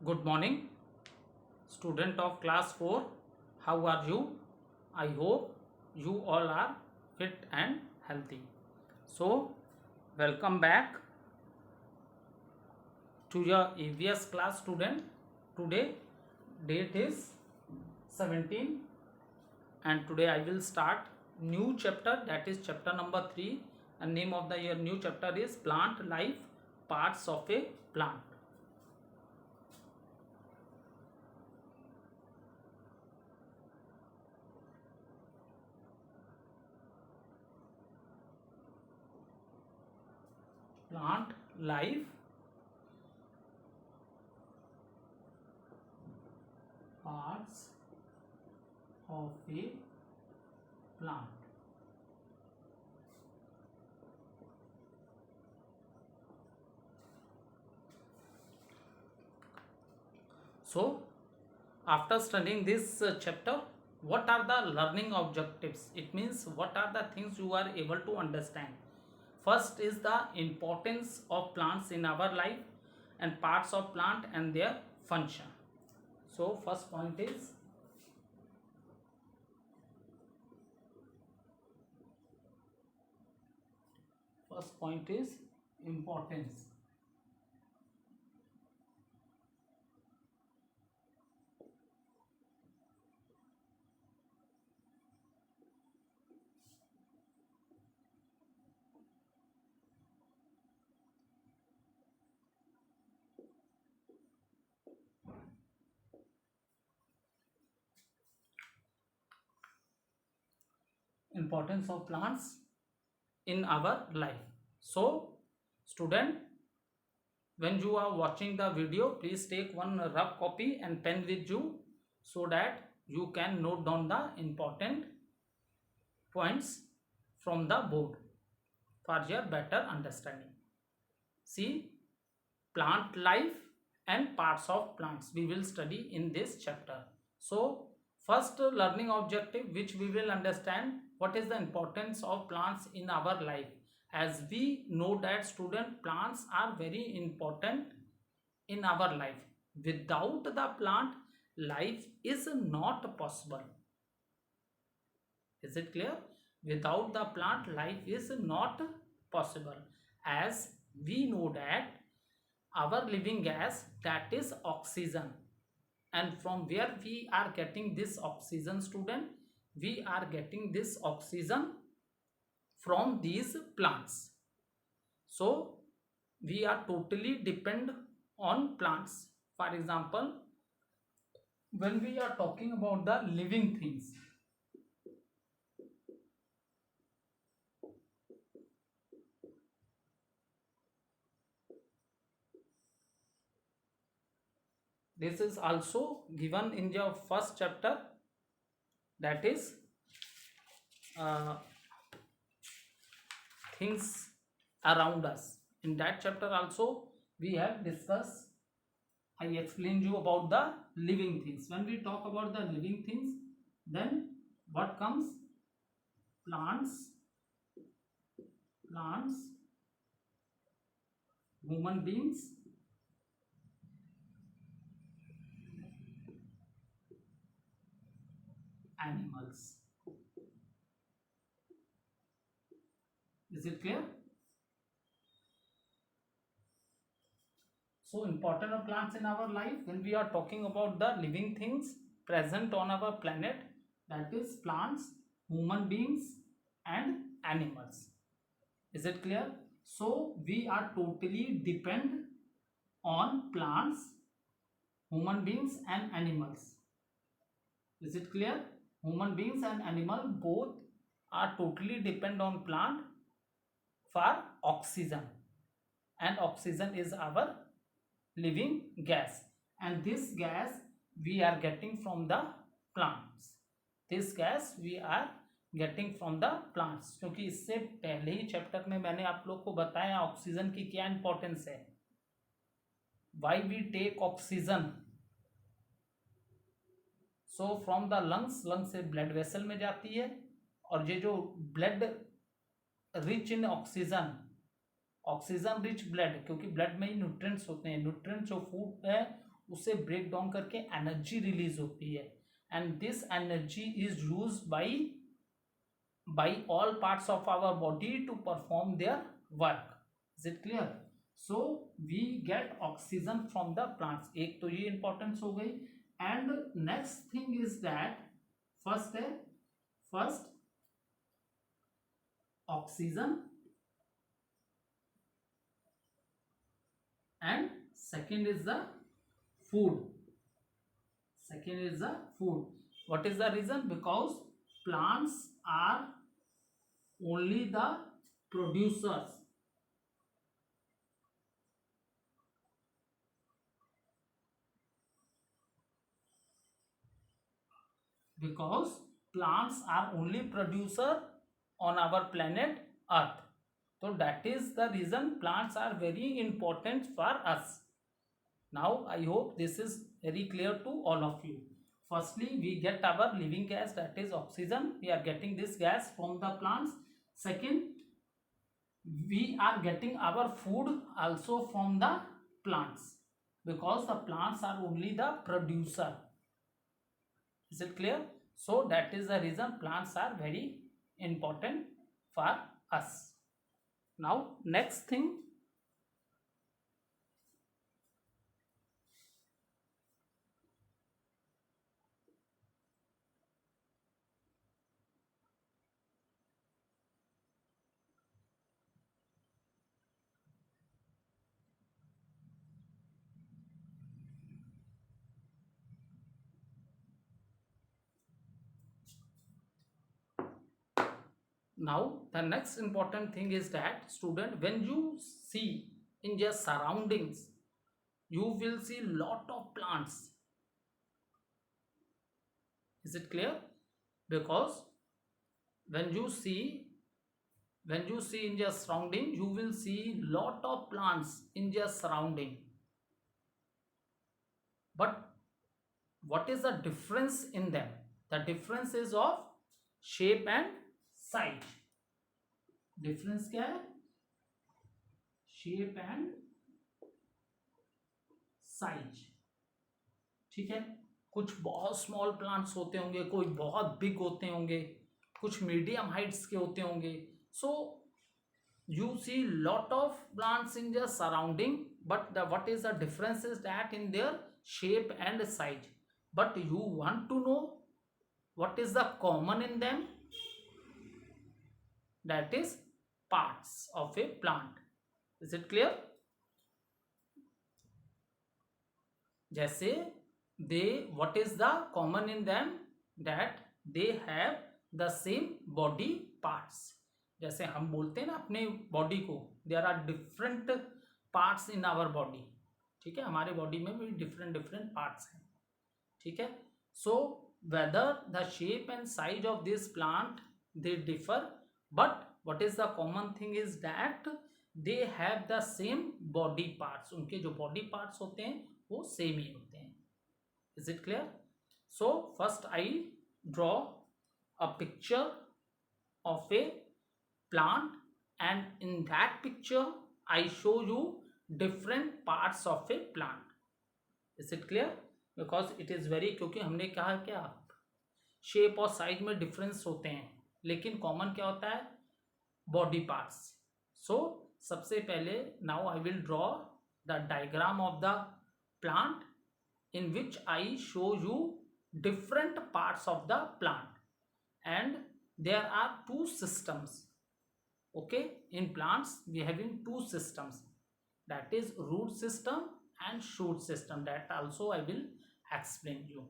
Good morning, student of class 4. How are you? I hope you all are fit and healthy. So, welcome back to your EVS class student. Today, date is 17 and today I will start new chapter, that is chapter number 3, and name of the your new chapter is Plant Life, Parts of a Plant. Plant life, parts of a plant. So, after studying this chapter, what are the learning objectives? It means what are the things you are able to understand. First is the importance of plants in our life and parts of plant and their function. So, first point is importance. Importance of plants in our life. So, student, when you are watching the video, please take one rough copy and pen with you so that you can note down the important points from the board for your better understanding. See, plant life and parts of plants we will study in this chapter. So, first learning objective which we will understand what is the importance of plants in our life. As we know that student, plants are very important in our life. Without the plant, life is not possible. Is it clear? Without the plant, life is not possible. As we know that our living gas, that is oxygen, and from where we are getting this oxygen, student? We are getting this oxygen from these plants. So we are totally depend on plants. For example, when we are talking about the living things, this is also given in your first chapter, that is uh, things around us. In that chapter also we have discussed, I explained you about the living things. When we talk about the living things, then what comes? Plants, plants, human beings, animals. Is it clear? So important of plants in our life, when we are talking about the living things present on our planet, that is plants, human beings and animals. Is it clear? So we are totally depend on plants, human beings and animals. Is it clear? Human beings and animal both are totally depend on plant for oxygen, and oxygen is our living gas, and this gas we are getting from the plants. This gas we are getting from the plants, क्योंकि इससे पहले ही chapter में मैंने आप लोग को बताया oxygen की क्या इंपॉर्टेंस है. Why we take oxygen? So from the lungs, lungs से ब्लड वेसल में जाती है, और ये जो blood rich in oxygen, oxygen rich blood, क्योंकि ब्लड में ही न्यूट्रिएंट्स होते हैं. न्यूट्रिएंट्स जो फूड है उसे ब्रेक डाउन करके एनर्जी रिलीज होती है, and this energy is use by all parts of our body to perform their work. Is it clear? So we get oxygen from the plants. एक तो ये importance हो गई. And next thing is that first है oxygen and second is the food. What is the reason? Because plants are only the producers. Because plants are only producer on our planet Earth. So that is the reason plants are very important for us. Now I hope this is very clear to all of you. Firstly, we get our living gas, that is oxygen. We are getting this gas from the plants. Second, we are getting our food also from the plants, because the plants are only the producer. Is it clear? So that is the reason plants are very important for us. Now next thing, now the next important thing is that, student, when you see in your surroundings, you will see lot of plants. Is it clear? Because when you see in your surrounding, you will see lot of plants in your surrounding. But what is the difference in them? The difference is of shape and size. Difference क्या है? Shape and size. ठीक है, कुछ बहुत small plants होते होंगे, कोई बहुत बिग होते होंगे, कुछ मीडियम हाइट्स के होते होंगे. सो you see lot of plants in their surrounding, but what is the difference is that in their shape and size. But you want to know what is the common in them? That is parts of a plant. Is it clear? जैसे what is the common in them? That they have the same body parts. जैसे हम बोलते हैं ना अपने body को, there are different parts in our body. ठीक है, हमारे बॉडी में भी डिफरेंट पार्ट्स हैं. ठीक है, so whether the shape and size of this plant they differ, but what is the common thing is that they have the same body parts. उनके जो बॉडी पार्ट्स होते हैं वो सेम ही होते हैं. Is it clear? So first I draw a picture of a plant, and in that picture I show you different parts of a plant. Is it clear? Because it is very, क्योंकि हमने कहा क्या shape और size में difference होते हैं, लेकिन common क्या होता है? Body parts. सो सबसे पहले now I will draw the diagram of the plant in which I show you different parts of the plant, and there are two systems. Okay, in plants we having two systems, that is root system and shoot system. That also I will explain you.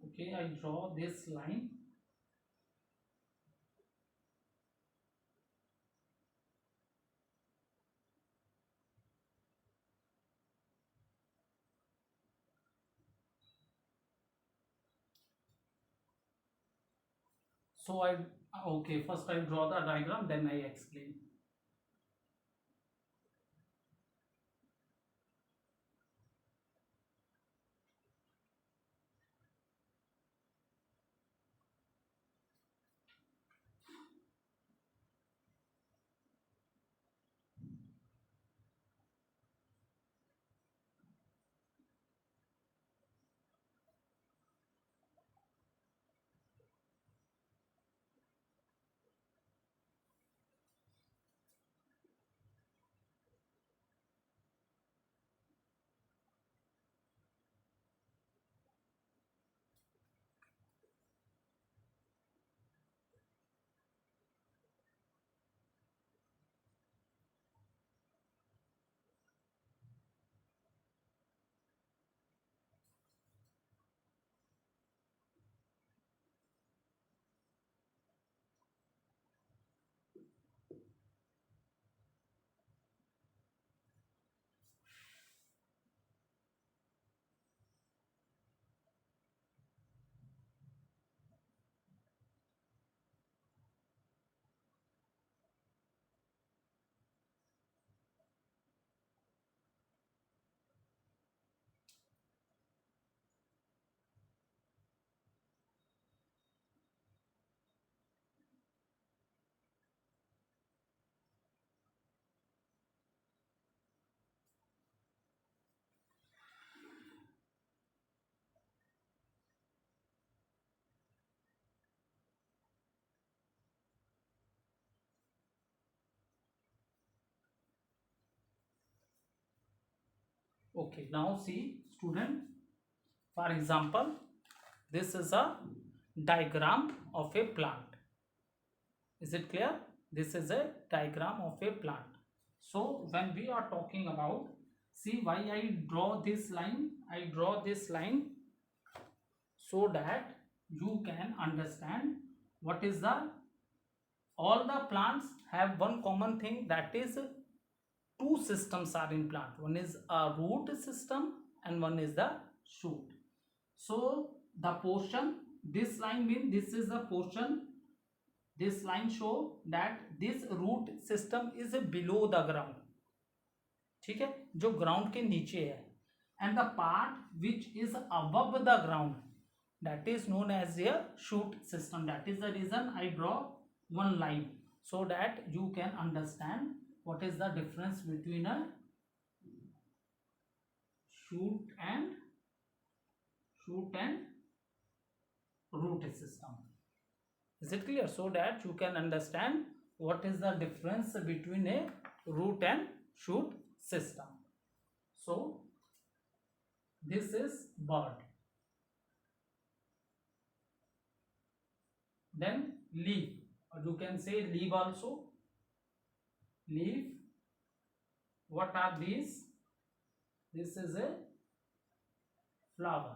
Okay, I draw this line. So I, okay, first I draw the diagram, then I explain. Okay, now see student, for example, this is a diagram of a plant. Is it clear? This is a diagram of a plant. So when we are talking about, see why I draw this line. I draw this line so that you can understand what is the, all the plants have one common thing, that is two systems are in plant. One is a root system and one is the shoot. So the portion, this line means this is the portion, this line show that this root system is below the ground. ठीक है, जो ground के नीचे है, and the part which is above the ground, that is known as a shoot system. That is the reason I draw one line, so that you can understand what is the difference between a shoot and root system. Is it clear? So that you can understand what is the difference between a root and shoot system. So this is bird. Then leaf, or you can say leaf also. Leaf, what are these? This is a flower.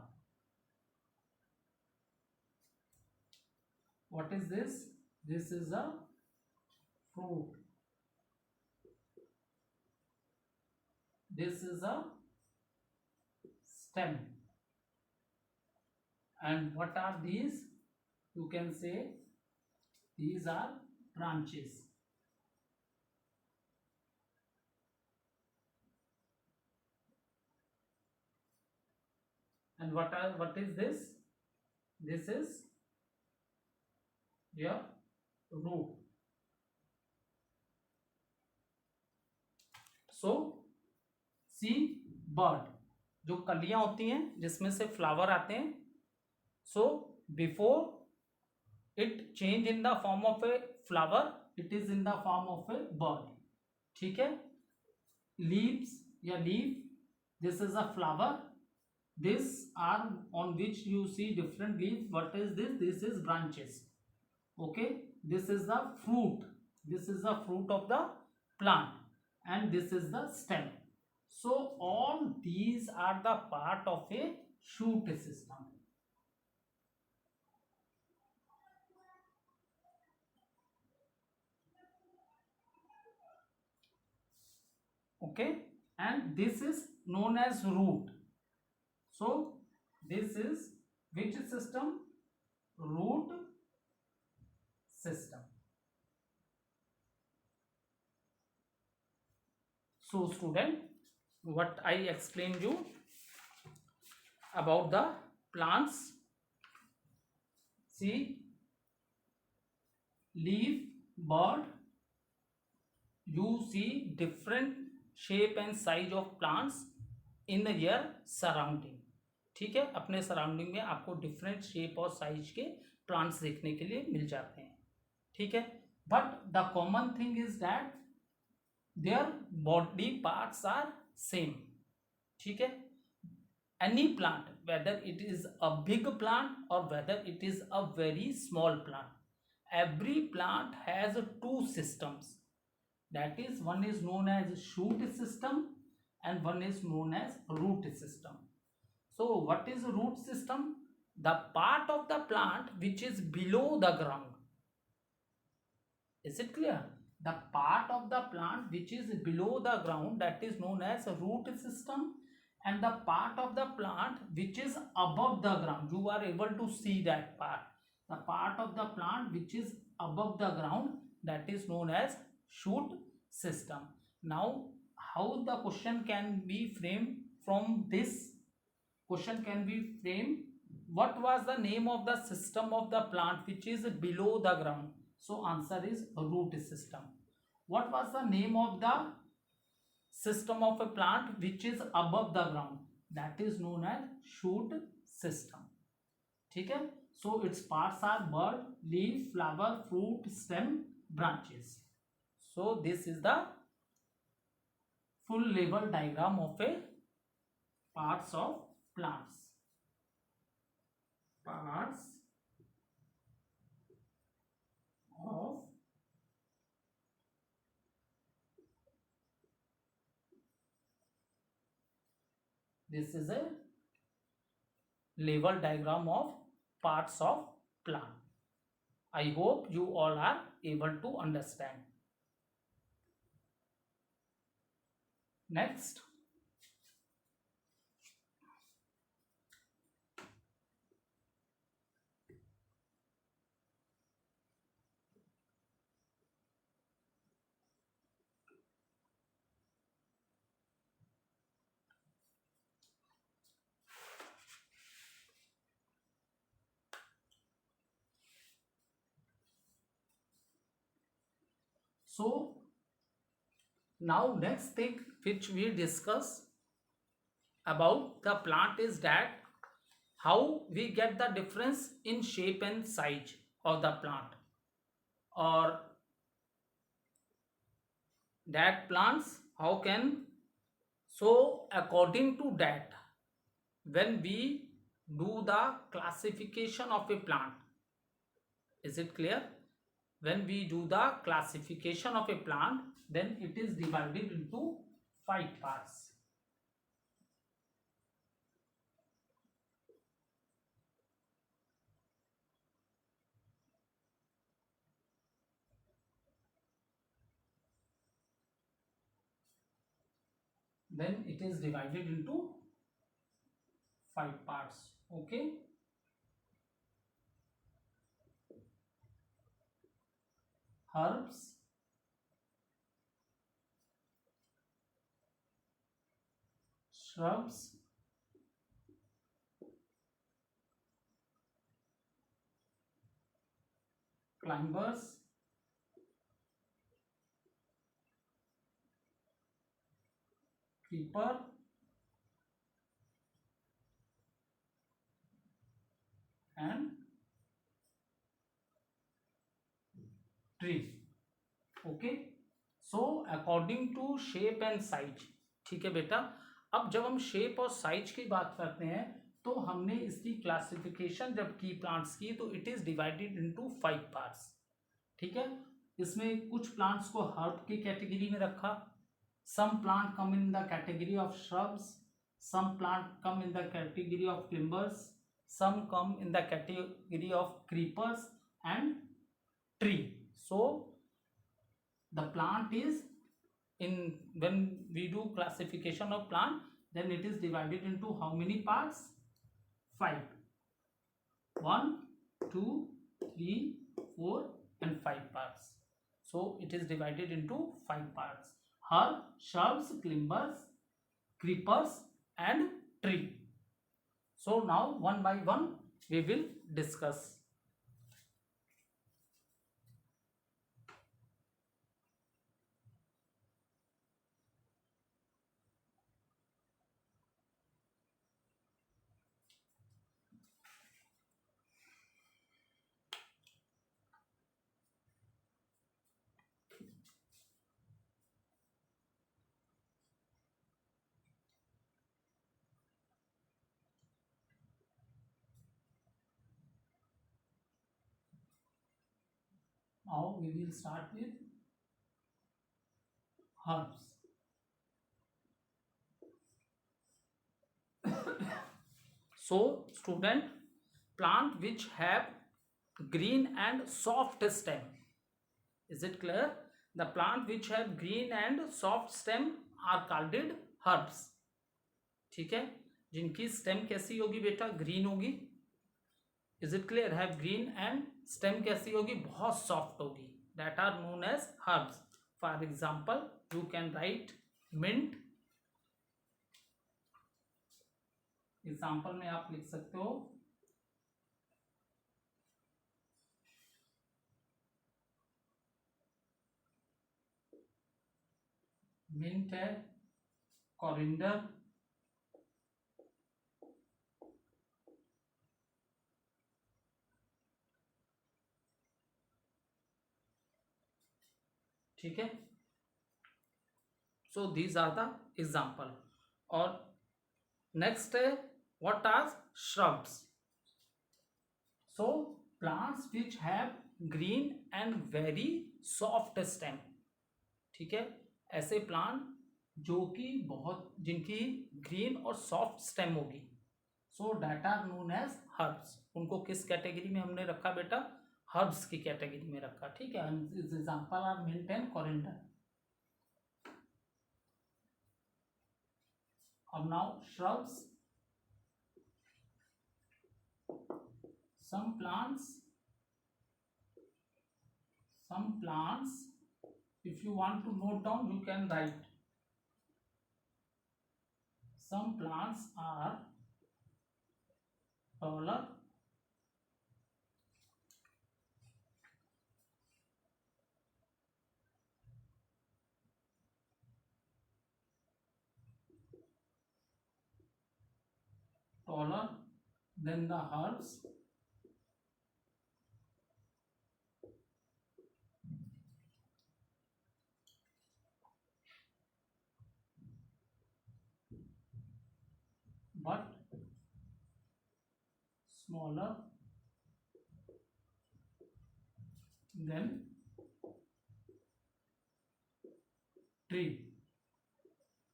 What is this? This is a fruit. This is a stem. And what are these? You can say these are branches. And what is this? This is your root. So see bird, जो कलियां होती हैं जिसमें से flower आते हैं, so before it change in the form of a flower, it is in the form of a bird. ठीक है, leaves या leaf, this is a flower, this are on which you see different leaves. What is this? This is branches. Okay, this is the fruit, this is the fruit of the plant, and this is the stem. So all these are the part of a shoot system. Okay, and this is known as root. So this is which system? Root system. So student, what I explained you about the plants. See, leaf, bird, you see different shape and size of plants in your surrounding. ठीक है, अपने surrounding में आपको different shape और size के plants देखने के लिए मिल जाते हैं. ठीक है, but the common thing is that their body parts are same. ठीक है, any plant, whether it is a big plant or whether it is a very small plant, every plant has two systems. That is, one is known as shoot system and one is known as root system. So what is root system? The part of the plant which is below the ground. Is it clear? The part of the plant which is below the ground, that is known as root system, and the part of the plant which is above the ground, you are able to see that part. The part of the plant which is above the ground, that is known as shoot system. Now how the question can be framed? From this question can be framed, what was the name of the system of the plant which is below the ground? So answer is root system. What was the name of the system of a plant which is above the ground? That is known as shoot system. ठीक है, so its parts are bud, leaf, flower, fruit, stem, branches. So this is the full level diagram of a parts of plants. Parts of this is a level diagram of parts of plant. I hope you all are able to understand. Next, so now next thing which we discuss about the plant is that how we get the difference in shape and size of the plant, or that plants how can. So according to that, when we do the classification of a plant, is it clear? When we do the classification of a plant, then it is divided into 5 parts. Then it is divided into 5 parts. Okay, herbs, shrubs, climbers, creeper, and tree. Okay, so according to shape and size. ठीक है बेटा, अब जब हम shape और size की बात करते हैं तो हमने इसकी क्लासिफिकेशन जब की प्लांट्स की तो it is divided into 5 parts. ठीक है, इसमें कुछ प्लांट्स को हर्ब की कैटेगरी में रखा. Some plant come in the category of shrubs, some plant come in the category of climbers, some come in the category of creepers and tree. So the plant is in when we do classification of plant, then it is divided into how many parts? 5. 1, 2, 3, 4 and 5 parts. So it is divided into 5 parts: herb, shrubs, creepers and tree. So now one by one we will discuss. Now we will start with herbs. So student, plant which have green and soft stem. Is it clear? The plant which have green and soft stem are called herbs. ठीक है, जिनकी stem कैसी होगी बेटा? Green होगी. Is it clear? Have green and stem कैसी होगी? बहुत सॉफ्ट होगी. That are known as herbs. For example you can write mint. Example में आप लिख सकते हो मिंट है, कोरिंडर, ठीक है. So these are the example. और नेक्स्ट है what are shrubs. So plants which have green and very soft stem. ठीक है, ऐसे प्लांट जो कि बहुत जिनकी ग्रीन और सॉफ्ट स्टेम होगी. So that are known as herbs. उनको किस कैटेगरी में हमने रखा बेटा? हर्ब्स की कैटेगरी में रखा. ठीक है. Example are mint and coriander. अब now shrubs. Some plants, if you want to note down, you can write. Some plants are taller than the herbs, but smaller than tree.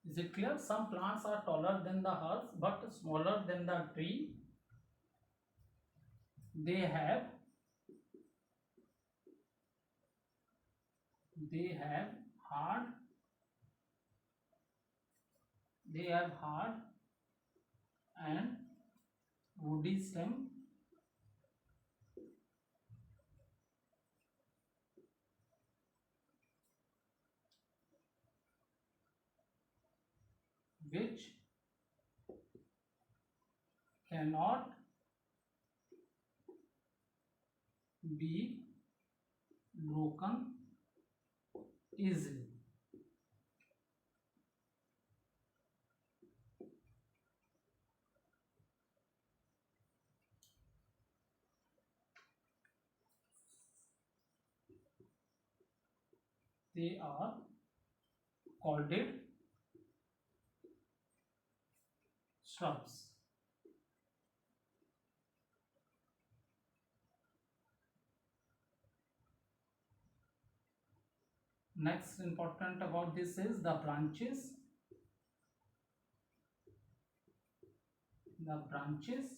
Is it clear? Some plants are taller than the herbs but smaller than the tree. They have hard and woody stem which cannot be broken easily. They are called shrubs. Next important about this is the branches. The branches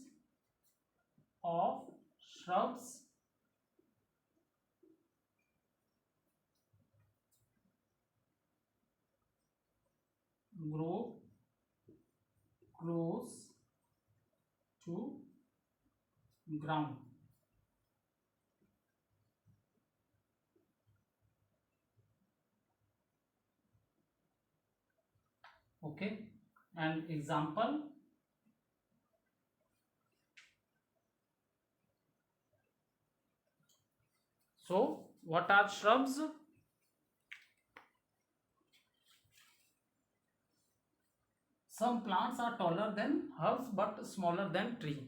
of shrubs ground. Okay, and example, so what are shrubs? Some plants are taller than herbs but smaller than tree.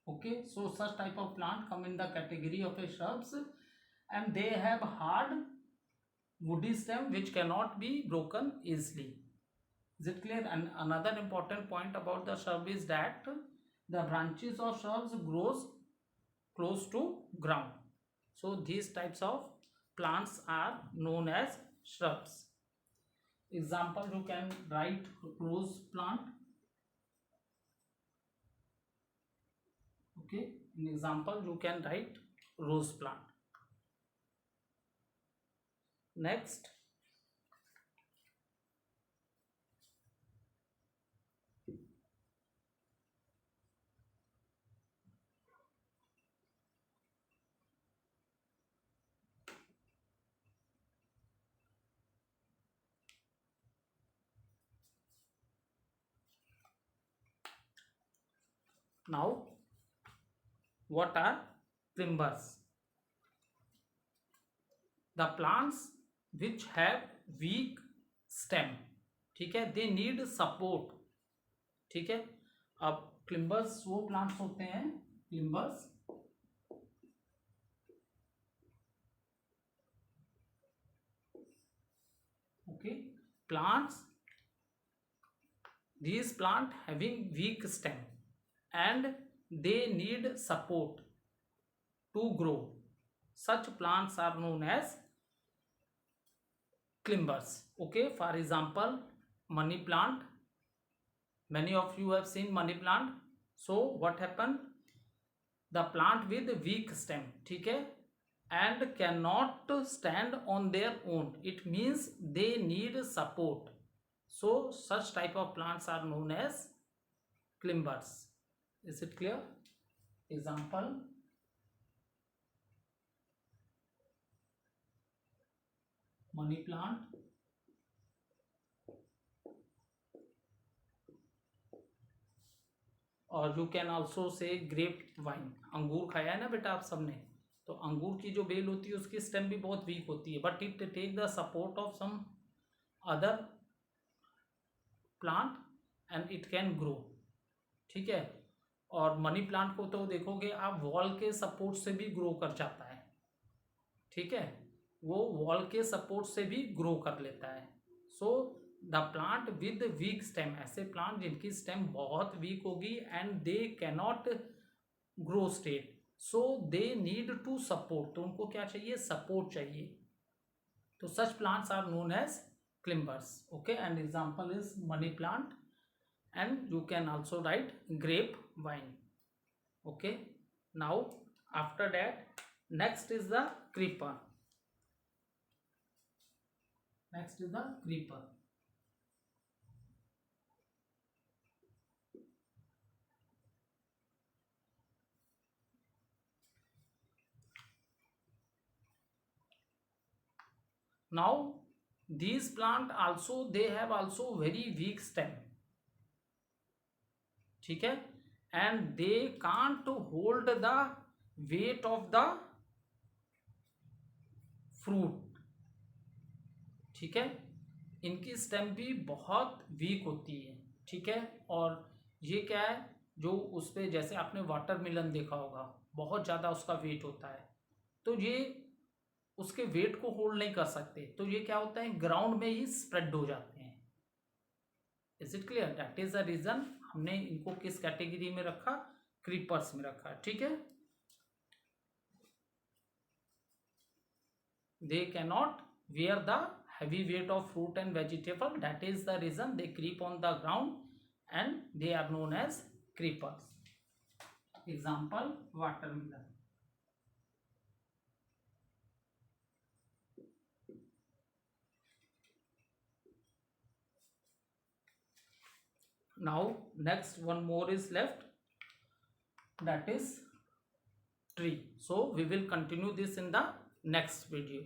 Okay, so such type of plant come in the category of a shrubs, and they have hard woody stem which cannot be broken easily. Is it clear? And another important point about the shrub is that the branches of shrubs grows close to ground. So these types of plants are known as shrubs. Example, you can write rose plant. Okay, in example you can write rose plant. Next, now what are climbers? The plants which have weak stem, ठीक है, they need support. ठीक है, अब क्लिम्बर्स वो plants होते हैं, क्लिम्बर्स okay, plants, these plant having weak stem and they need support to grow. Such plants are known as climbers. Okay, for example, money plant. Many of you have seen money plant. So what happened? The plant with weak stem, ठीक है, and cannot stand on their own. It means they need support. So such type of plants are known as climbers. Is it clear? Example, money plant, और you can also say grape vine. अंगूर खाया है ना बेटा आप सबने, तो अंगूर की जो बेल होती है उसकी स्टेम भी बहुत वीक होती है, but it take the support of some other plant and it can grow. ठीक है, और मनी प्लांट को तो देखोगे आप वॉल के सपोर्ट से भी ग्रो कर जाता है. ठीक है, वो वॉल के सपोर्ट से भी ग्रो कर लेता है. So the plant with weak stem, ऐसे प्लांट जिनकी स्टेम बहुत वीक होगी and they cannot grow straight, so they need to support. तो उनको क्या चाहिए? सपोर्ट चाहिए. तो such plants are known as climbers. Okay, and example is money plant and you can also write grape vine. Okay, now after that next is the creeper. Next is the creeper. Now these plant also, they have also very weak stem. ठीक है, and they can't hold the weight of the fruit. ठीक है, इनकी stem भी बहुत weak होती है. ठीक है, और ये क्या है, जो उस पर जैसे आपने वाटरमेलन देखा होगा, बहुत ज़्यादा उसका वेट होता है, तो ये उसके वेट को होल्ड नहीं कर सकते, तो ये क्या होता है, ग्राउंड में ही स्प्रेड हो जाते हैं. Is it clear? That is the reason हमने इनको किस कैटेगरी में रखा? क्रीपर्स में रखा. ठीक है, they cannot bear the heavy weight of fruit and vegetable. That is the reason they creep on the ground and they are known as creepers. Example, watermelon. Now next one more is left, that is tree. So we will continue this in the next video.